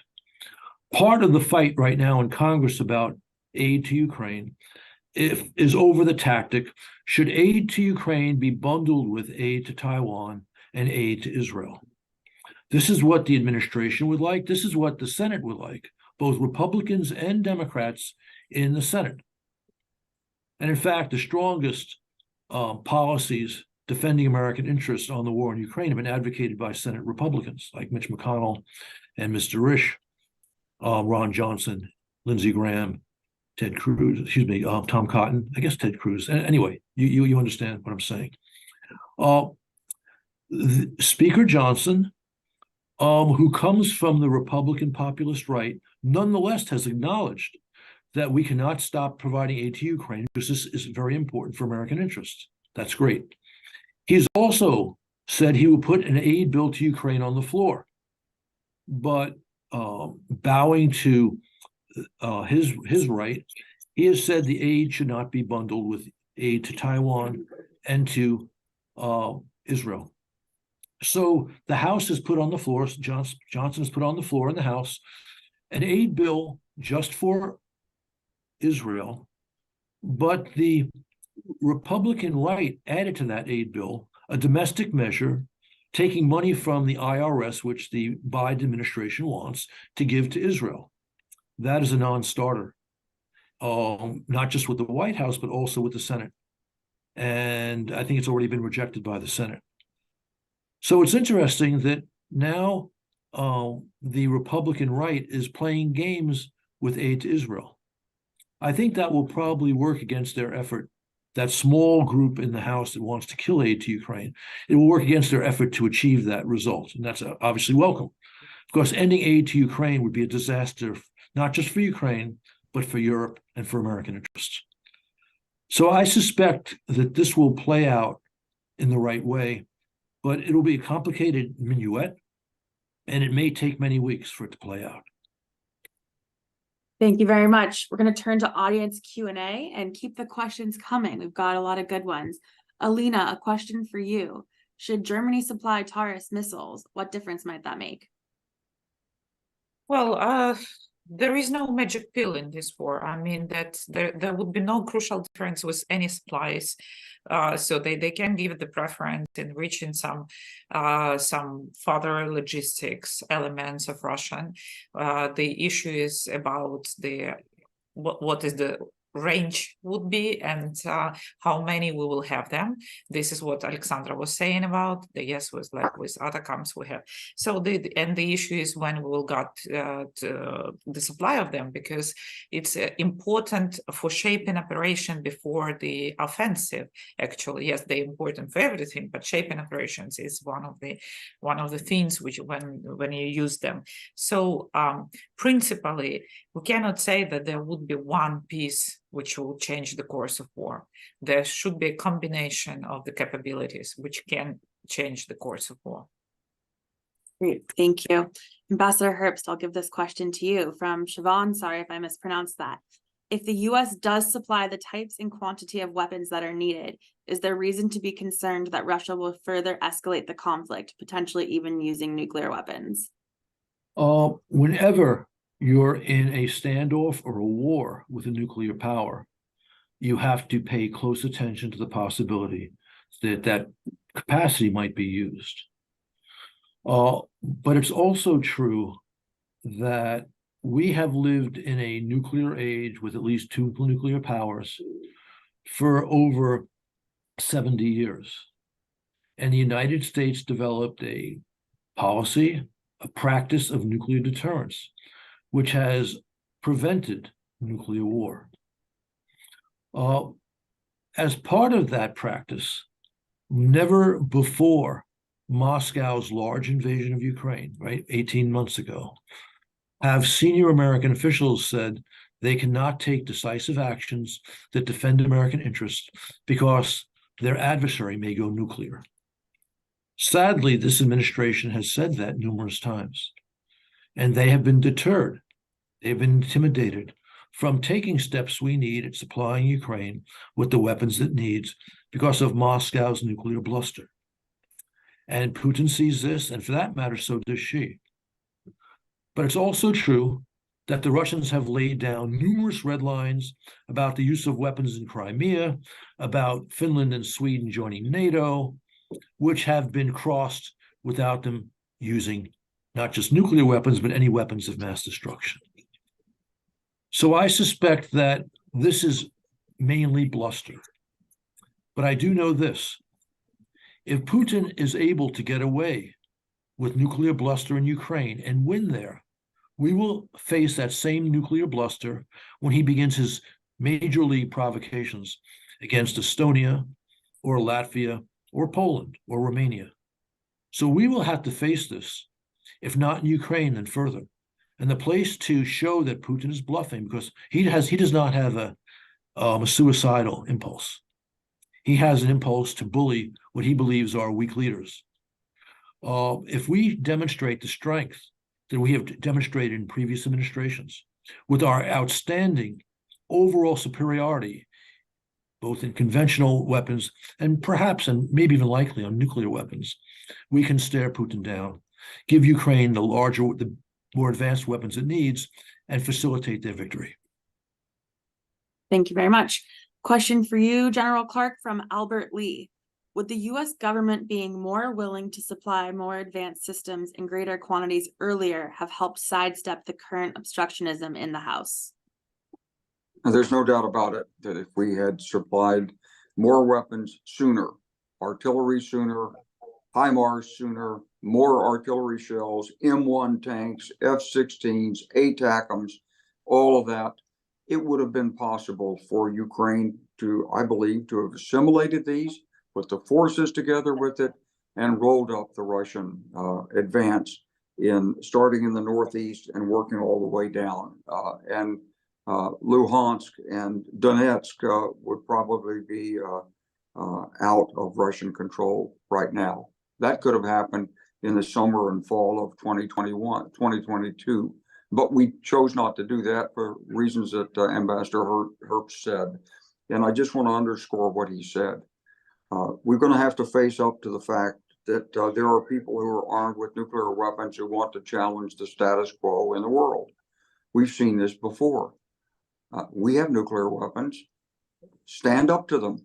Part of the fight right now in Congress about aid to Ukraine is over the tactic, should aid to Ukraine be bundled with aid to Taiwan and aid to Israel? This is what the administration would like. This is what the Senate would like, both Republicans and Democrats in the Senate. And in fact, the strongest policies defending American interests on the war in Ukraine have been advocated by Senate Republicans like Mitch McConnell and Mr. Risch, Ron Johnson, Lindsey Graham, Ted Cruz, Tom Cotton, I guess Ted Cruz. Anyway, you understand what I'm saying. Speaker Johnson, who comes from the Republican populist right, nonetheless has acknowledged that we cannot stop providing aid to Ukraine because this is very important for American interests. That's great. He's also said he will put an aid bill to Ukraine on the floor, but bowing to his right, he has said the aid should not be bundled with aid to Taiwan and to Israel. So the House has put on the floor, Johnson has put on the floor in the House, an aid bill just for Israel, but the Republican right added to that aid bill a domestic measure taking money from the IRS, which the Biden administration wants, to give to Israel. That is a non-starter, not just with the White House, but also with the Senate. And I think it's already been rejected by the Senate. So it's interesting that now the Republican right is playing games with aid to Israel. I think that will probably work against their effort that small group in the House that wants to kill aid to Ukraine. It will work against their effort to achieve that result, and that's obviously welcome. Of course, ending aid to Ukraine would be a disaster, not just for Ukraine, but for Europe and for American interests. So I suspect that this will play out in the right way, but it'll be a complicated minuet, and it may take many weeks for it to play out. Thank you very much. We're going to turn to audience Q&A and keep the questions coming. We've got a lot of good ones. Alina, a question for you. Should Germany supply Taurus missiles? What difference might that make? Well, there is no magic pill in this war. I mean, that there would be no crucial difference with any supplies. So they can give the preference in reaching some further logistics elements of Russian. The issue is about what is the range would be and how many we will have them. This is what Alexandra was saying about the yes with other camps we have. So the issue is when we will get the supply of them, because it's important for shaping operation before the offensive. Actually, yes, they're important for everything, but shaping operations is one of the things which when you use them. So principally, we cannot say that there would be one piece which will change the course of war. There should be a combination of the capabilities which can change the course of war. Great, thank you. Ambassador Herbst, I'll give this question to you from Siobhan. Sorry if I mispronounced that. If the US does supply the types and quantity of weapons that are needed, is there reason to be concerned that Russia will further escalate the conflict, potentially even using nuclear weapons? Whenever you're in a standoff or a war with a nuclear power, you have to pay close attention to the possibility that capacity might be used. But it's also true that we have lived in a nuclear age with at least 2 nuclear powers for over 70 years. And the United States developed a policy, a practice of nuclear deterrence, which has prevented nuclear war. As part of that practice, never before Moscow's large invasion of Ukraine, right, 18 months ago, have senior American officials said they cannot take decisive actions that defend American interests because their adversary may go nuclear. Sadly, this administration has said that numerous times, and they have been deterred. They've been intimidated from taking steps we need at supplying Ukraine with the weapons it needs because of Moscow's nuclear bluster. And Putin sees this, and for that matter, so does she. But it's also true that the Russians have laid down numerous red lines about the use of weapons in Crimea, about Finland and Sweden joining NATO, which have been crossed without them using not just nuclear weapons, but any weapons of mass destruction. So I suspect that this is mainly bluster. But I do know this. If Putin is able to get away with nuclear bluster in Ukraine and win there, we will face that same nuclear bluster when he begins his major league provocations against Estonia or Latvia or Poland or Romania. So we will have to face this, if not in Ukraine, then further. And the place to show that Putin is bluffing, because he does not have a suicidal impulse. He has an impulse to bully what he believes are weak leaders. If we demonstrate the strength that we have demonstrated in previous administrations with our outstanding overall superiority, both in conventional weapons and perhaps, and maybe even likely on nuclear weapons, we can stare Putin down, give Ukraine the more advanced weapons it needs, and facilitate their victory. Thank you very much. Question for you, General Clark, from Albert Lee. Would the U.S. government being more willing to supply more advanced systems in greater quantities earlier have helped sidestep the current obstructionism in the House? There's no doubt about it that if we had supplied more weapons sooner, artillery sooner, HIMARS sooner, more artillery shells, M1 tanks, F-16s, ATACMs, all of that, it would have been possible for Ukraine to, I believe, to have assimilated these, put the forces together with it, and rolled up the Russian advance starting in the northeast and working all the way down. Luhansk and Donetsk would probably be out of Russian control right now. That could have happened in the summer and fall of 2022. But we chose not to do that for reasons that Ambassador Herbst said. And I just want to underscore what he said. We're going to have to face up to the fact that there are people who are armed with nuclear weapons who want to challenge the status quo in the world. We've seen this before. We have nuclear weapons. Stand up to them.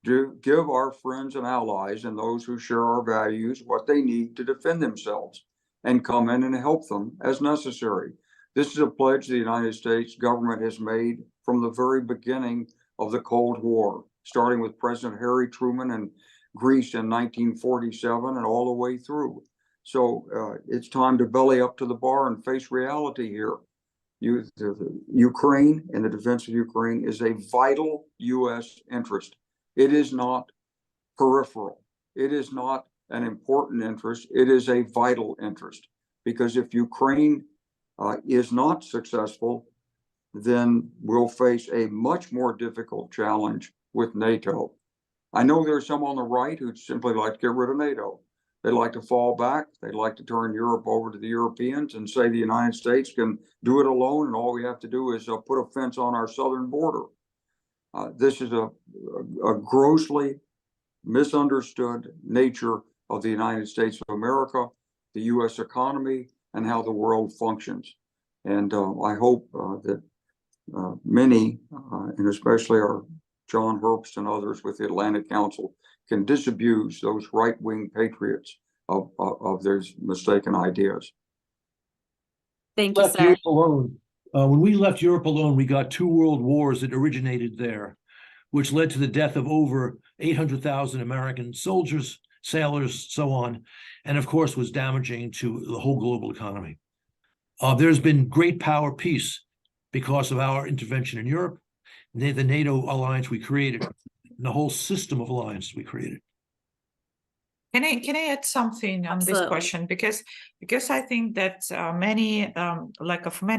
Give our friends and allies and those who share our values what they need to defend themselves, and come in and help them as necessary. This is a pledge the United States government has made from the very beginning of the Cold War, starting with President Harry Truman in Greece in 1947 and all the way through. So it's time to belly up to the bar and face reality here. Ukraine and the defense of Ukraine is a vital U.S. interest. It is not peripheral. It is not an important interest. It is a vital interest, because if Ukraine is not successful, then we'll face a much more difficult challenge with NATO. I know there's some on the right who'd simply like to get rid of NATO. They'd like to fall back. They'd like to turn Europe over to the Europeans and say the United States can do it alone, and all we have to do is put a fence on our southern border. This is a grossly misunderstood nature of the United States of America, the U.S. economy, and how the world functions. And I hope that many, and especially our John Herbst and others with the Atlantic Council, can disabuse those right-wing patriots of their mistaken ideas. Thank you, Left sir. Europe alone. When we left Europe alone, we got 2 world wars that originated there, which led to the death of over 800,000 American soldiers, sailors, so on, and of course was damaging to the whole global economy. There's been great power peace because of our intervention in Europe, the NATO alliance we created, and the whole system of alliances we created. Can I add something on Absolutely. this question? Because I think that many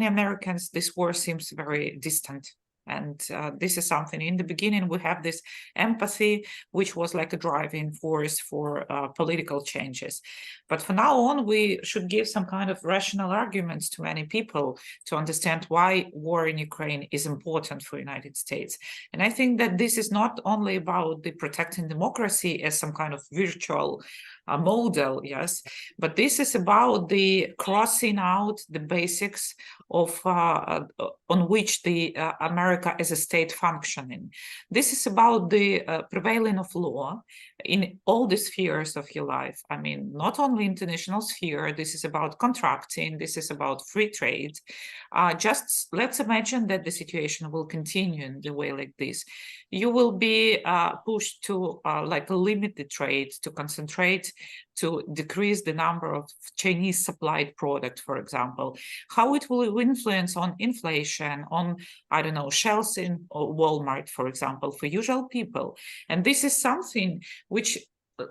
Americans, this war seems very distant. And this is something in the beginning we have this empathy, which was like a driving force for political changes. But from now on, we should give some kind of rational arguments to many people to understand why war in Ukraine is important for the United States. And I think that this is not only about the protecting democracy as some kind of virtual model, yes, but this is about the crossing out the basics of on which the America as a state functioning. This is about the prevailing of law in all the spheres of your life. I mean, not only international sphere, this is about contracting, this is about free trade. Just let's imagine that the situation will continue in the way like this. You will be pushed to like limit the trade, to concentrate, to decrease the number of Chinese supplied product, for example. How it will influence on inflation, on, I don't know, shelves in Walmart, for example, for usual people. And this is something which,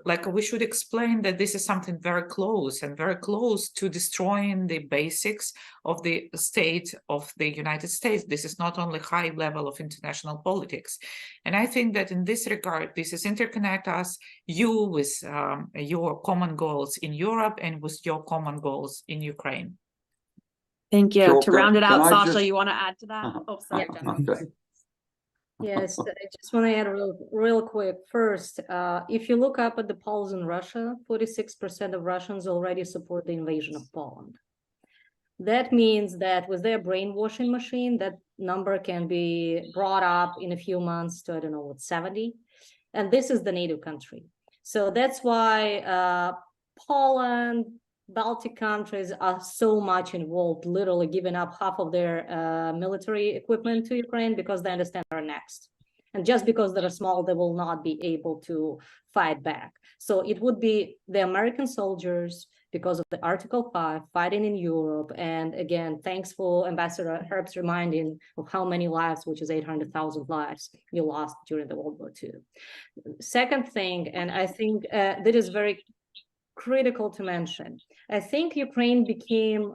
like, we should explain that this is something very close to destroying the basics of the state of the United States. This is not only high level of international politics. And I think that in this regard, this is interconnect us, you with your common goals in Europe and with your common goals in Ukraine. Thank you. So To round it out, can I Sasha, just- you want to add to that? Oh, sorry, Jen. Okay. Yes, I just want to add real quick. First, if you look up at the polls in Russia, 46% of Russians already support the invasion of Poland. That means that with their brainwashing machine, that number can be brought up in a few months to, I don't know, what, 70. And this is the NATO country. So that's why Poland, Baltic countries are so much involved, literally giving up half of their military equipment to Ukraine because they understand they're next. And just because they're small, they will not be able to fight back. So it would be the American soldiers because of the Article 5 fighting in Europe. And again, thanks for Ambassador Herbst reminding of how many lives, which is 800,000 lives, you lost during the World War II. Second thing, and I think that is very critical to mention, I think Ukraine became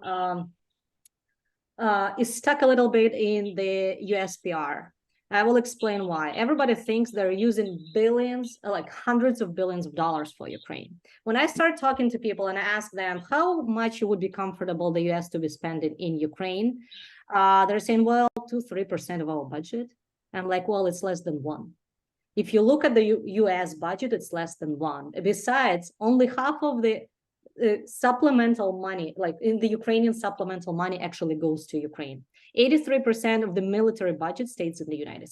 is stuck a little bit in the USPR. I will explain why. Everybody thinks they're using billions, like hundreds of billions of dollars for Ukraine. When I start talking to people and I ask them how much you would be comfortable the US to be spending in Ukraine, they're saying, well, 2-3% of our budget. I'm like, well, it's less than 1. If you look at the US budget, it's less than 1. Besides, only half of the supplemental money, like in the Ukrainian supplemental money, actually goes to Ukraine. 83% of the military budget stays in the United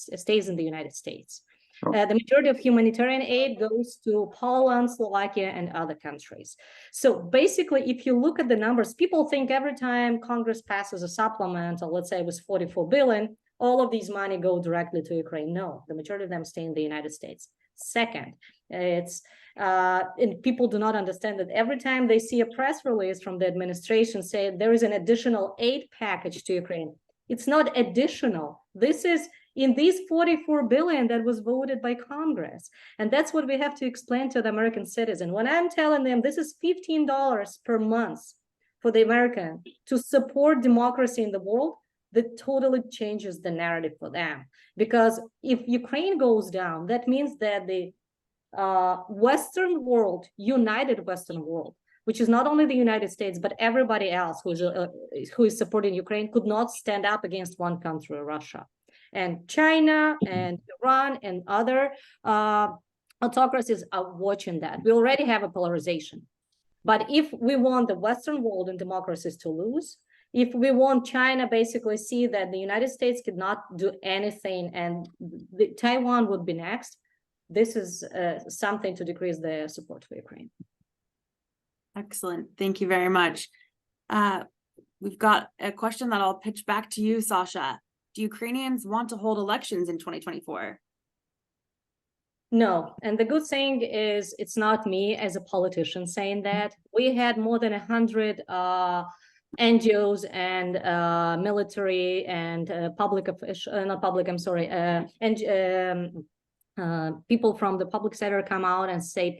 States. The majority of humanitarian aid goes to Poland, Slovakia, and other countries. So basically, if you look at the numbers, people think every time Congress passes a supplement, or let's say it was 44 billion, all of these money go directly to Ukraine. No, the majority of them stay in the United States. Second, and people do not understand that every time they see a press release from the administration saying there is an additional aid package to Ukraine, it's not additional. This is in these 44 billion that was voted by Congress. And that's what we have to explain to the American citizen. When I'm telling them this is $15 per month for the American to support democracy in the world, that totally changes the narrative for them. Because if Ukraine goes down, that means that the Western world, united Western world, which is not only the United States, but everybody else who is supporting Ukraine, could not stand up against one country, Russia. And China and Iran and other autocracies are watching that. We already have a polarization. But if we want the Western world and democracies to lose, if we want China basically see that the United States could not do anything and Taiwan would be next, this is something to decrease the support for Ukraine. Excellent. Thank you very much. We've got a question that I'll pitch back to you, Sasha. Do Ukrainians want to hold elections in 2024? No, and the good thing is it's not me as a politician saying that. We had more than 100 NGOs and military and public officials, not public, I'm sorry, people from the public sector come out and say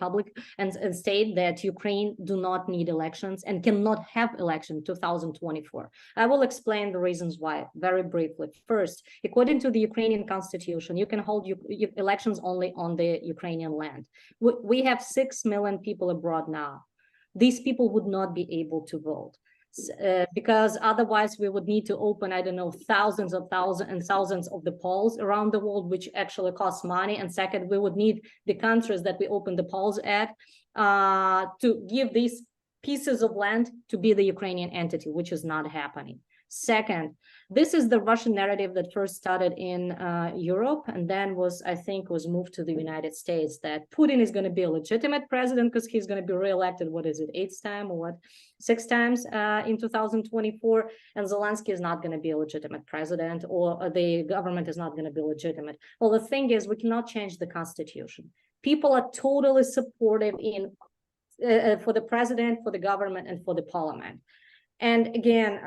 and state that Ukraine do not need elections and cannot have election 2024. I will explain the reasons why very briefly. First, according to the Ukrainian constitution, you can hold elections only on the Ukrainian land. We have 6 million people abroad now. These people would not be able to vote. Because otherwise we would need to open, I don't know, thousands of the polls around the world, which actually costs money. And second, we would need the countries that we open the polls at to give these pieces of land to be the Ukrainian entity, which is not happening. Second, this is the Russian narrative that first started in Europe and then I think was moved to the United States, that Putin is going to be a legitimate president because he's going to be reelected, what is it, 8th time or what, 6 times in 2024, and Zelensky is not going to be a legitimate president, or the government is not going to be legitimate. Well, the thing is, we cannot change the constitution. People are totally supportive for the president, for the government, and for the parliament. And again,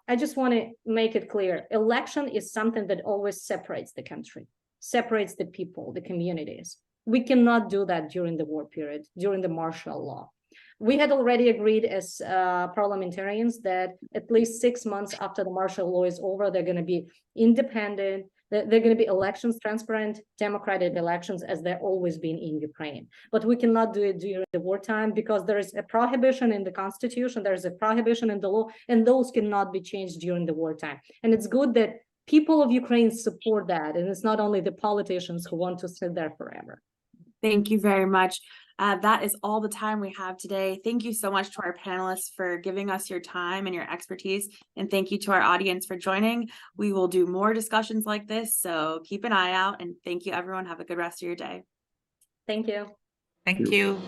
I just want to make it clear, election is something that always separates the country, separates the people, the communities. We cannot do that during the war period, during the martial law. We had already agreed as parliamentarians that at least 6 months after the martial law is over, they're going to be independent. They're going to be elections, transparent, democratic elections, as they've always been in Ukraine. But we cannot do it during the wartime because there is a prohibition in the constitution, there is a prohibition in the law, and those cannot be changed during the wartime. And it's good that people of Ukraine support that, and it's not only the politicians who want to sit there forever. Thank you very much. That is all the time we have today. Thank you so much to our panelists for giving us your time and your expertise. And thank you to our audience for joining. We will do more discussions like this, so keep an eye out. And thank you, everyone. Have a good rest of your day. Thank you. Thank you.